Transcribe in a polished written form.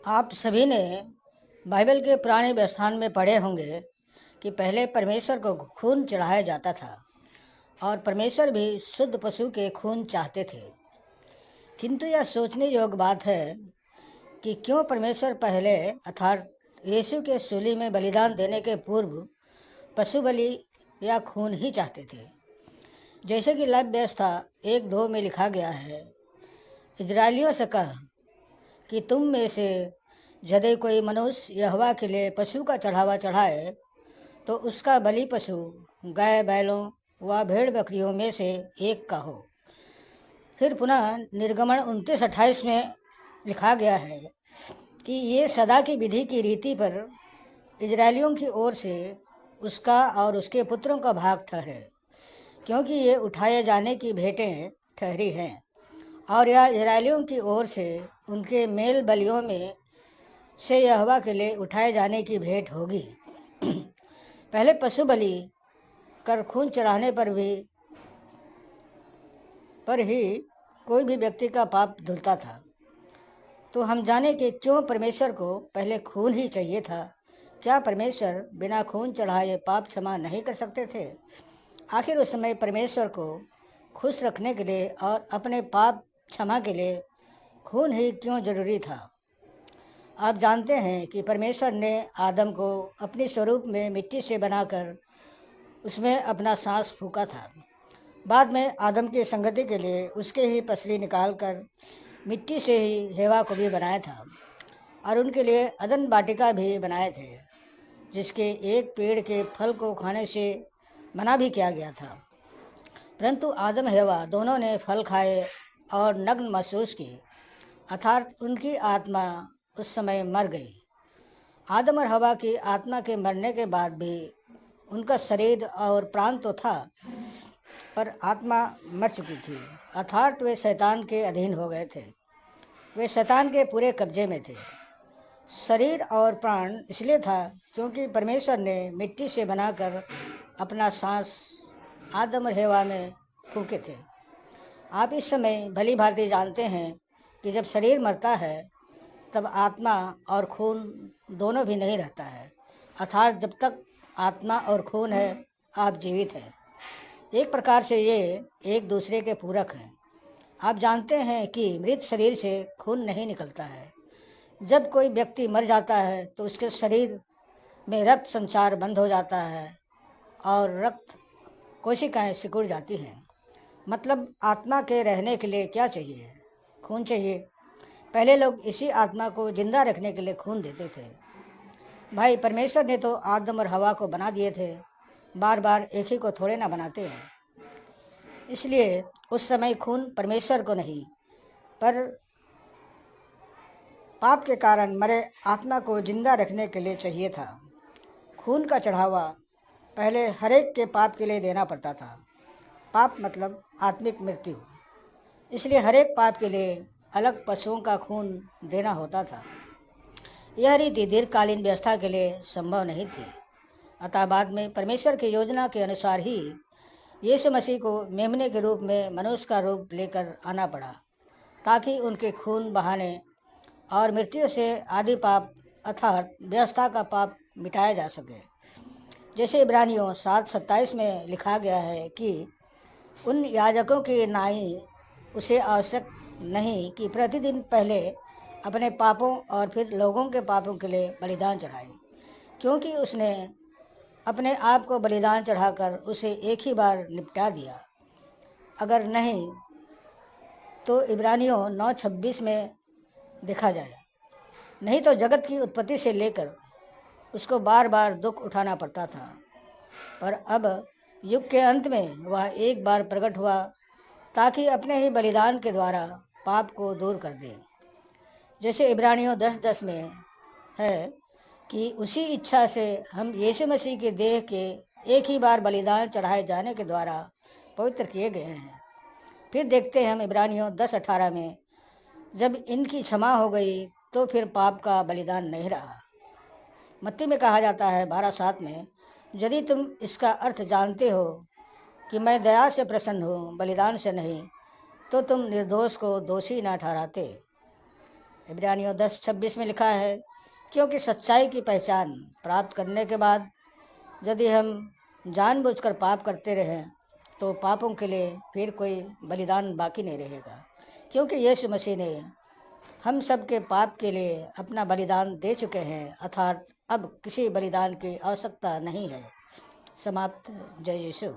आप सभी ने बाइबल के पुराने व्यवस्थान में पढ़े होंगे कि पहले परमेश्वर को खून चढ़ाया जाता था और परमेश्वर भी शुद्ध पशु के खून चाहते थे। किंतु यह सोचने योग्य बात है कि क्यों परमेश्वर पहले अर्थात यीशु के सूली में बलिदान देने के पूर्व पशु बलि या खून ही चाहते थे। जैसे कि लव व्यवस्था 1:2 में लिखा गया है, इजराइलियों से कह कि तुम में से यदि कोई मनुष्य यहोवा के लिए पशु का चढ़ावा चढ़ाए तो उसका बलि पशु गाय बैलों व भेड़ बकरियों में से एक का हो। फिर पुनः निर्गमन 29:28 में लिखा गया है कि ये सदा की विधि की रीति पर इजरायलियों की ओर से उसका और उसके पुत्रों का भाग ठहरे, क्योंकि ये उठाए जाने की भेंटें ठहरी हैं और यह इजरायलियों की ओर से उनके मेल बलियों में से यहोवा के लिए उठाए जाने की भेंट होगी। पहले पशु बलि कर खून चढ़ाने पर ही कोई भी व्यक्ति का पाप धुलता था। तो हम जाने कि क्यों परमेश्वर को पहले खून ही चाहिए था। क्या परमेश्वर बिना खून चढ़ाए पाप क्षमा नहीं कर सकते थे? आखिर उस समय परमेश्वर को खुश रखने के लिए और अपने पाप क्षमा के लिए खून ही क्यों जरूरी था? आप जानते हैं कि परमेश्वर ने आदम को अपने स्वरूप में मिट्टी से बनाकर उसमें अपना सांस फूंका था। बाद में आदम की संगति के लिए उसके ही पसली निकालकर मिट्टी से ही हेवा को भी बनाया था और उनके लिए अदन वाटिका भी बनाए थे, जिसके एक पेड़ के फल को खाने से मना भी किया गया था। परंतु आदम हेवा दोनों ने फल खाए और नग्न महसूस की, अर्थात उनकी आत्मा उस समय मर गई। आदम और हवा की आत्मा के मरने के बाद भी उनका शरीर और प्राण तो था, पर आत्मा मर चुकी थी, अर्थात वे शैतान के अधीन हो गए थे। वे शैतान के पूरे कब्जे में थे। शरीर और प्राण इसलिए था क्योंकि परमेश्वर ने मिट्टी से बनाकर अपना सांस आदम और हेवा में फूंके थे। आप इस समय भली भांति जानते हैं कि जब शरीर मरता है तब आत्मा और खून दोनों भी नहीं रहता है, अर्थात जब तक आत्मा और खून है आप जीवित हैं। एक प्रकार से ये एक दूसरे के पूरक हैं। आप जानते हैं कि मृत शरीर से खून नहीं निकलता है। जब कोई व्यक्ति मर जाता है तो उसके शरीर में रक्त संचार बंद हो जाता है और रक्त कोशिकाएं सिकुड़ जाती हैं। मतलब आत्मा के रहने के लिए क्या चाहिए? खून चाहिए। पहले लोग इसी आत्मा को जिंदा रखने के लिए खून देते थे। भाई, परमेश्वर ने तो आदम और हवा को बना दिए थे, बार बार एक ही को थोड़े ना बनाते हैं। इसलिए उस समय खून परमेश्वर को नहीं, पर पाप के कारण मरे आत्मा को जिंदा रखने के लिए चाहिए था। खून का चढ़ावा पहले हरेक के पाप के लिए देना पड़ता था। पाप मतलब आत्मिक मृत्यु। इसलिए हरेक पाप के लिए अलग पशुओं का खून देना होता था। यह रीति दीर्घकालीन व्यवस्था के लिए संभव नहीं थी। अतः बाद में परमेश्वर की योजना के अनुसार ही यीशु मसीह को मेमने के रूप में मनुष्य का रूप लेकर आना पड़ा, ताकि उनके खून बहाने और मृत्यु से आदि पाप अर्थात व्यवस्था का पाप मिटाया जा सके। जैसे इब्रानियों 7:27 में लिखा गया है कि उन याजकों की नाई उसे आवश्यक नहीं कि प्रतिदिन पहले अपने पापों और फिर लोगों के पापों के लिए बलिदान चढ़ाए, क्योंकि उसने अपने आप को बलिदान चढ़ाकर उसे एक ही बार निपटा दिया। अगर नहीं तो इब्रानियों 9:26 में देखा जाए, नहीं तो जगत की उत्पत्ति से लेकर उसको बार बार दुख उठाना पड़ता था, पर अब युग के अंत में वह एक बार प्रकट हुआ ताकि अपने ही बलिदान के द्वारा पाप को दूर कर दे। जैसे इब्रानियों 10:10 में है कि उसी इच्छा से हम यीशु मसीह के देह के एक ही बार बलिदान चढ़ाए जाने के द्वारा पवित्र किए गए हैं। फिर देखते हैं हम इब्रानियों 10:18 में, जब इनकी क्षमा हो गई तो फिर पाप का बलिदान नहीं रहा। मत्ती में कहा जाता है 12:7 में, यदि तुम इसका अर्थ जानते हो कि मैं दया से प्रसन्न हूँ, बलिदान से नहीं, तो तुम निर्दोष को दोषी न ठहराते। इब्रानियों 10:26 में लिखा है, क्योंकि सच्चाई की पहचान प्राप्त करने के बाद यदि हम जानबूझकर पाप करते रहें तो पापों के लिए फिर कोई बलिदान बाकी नहीं रहेगा, क्योंकि यीशु मसीह ने हम सब के पाप के लिए अपना बलिदान दे चुके हैं, अर्थात अब किसी बलिदान की आवश्यकता नहीं है। समाप्त। जय यीशु।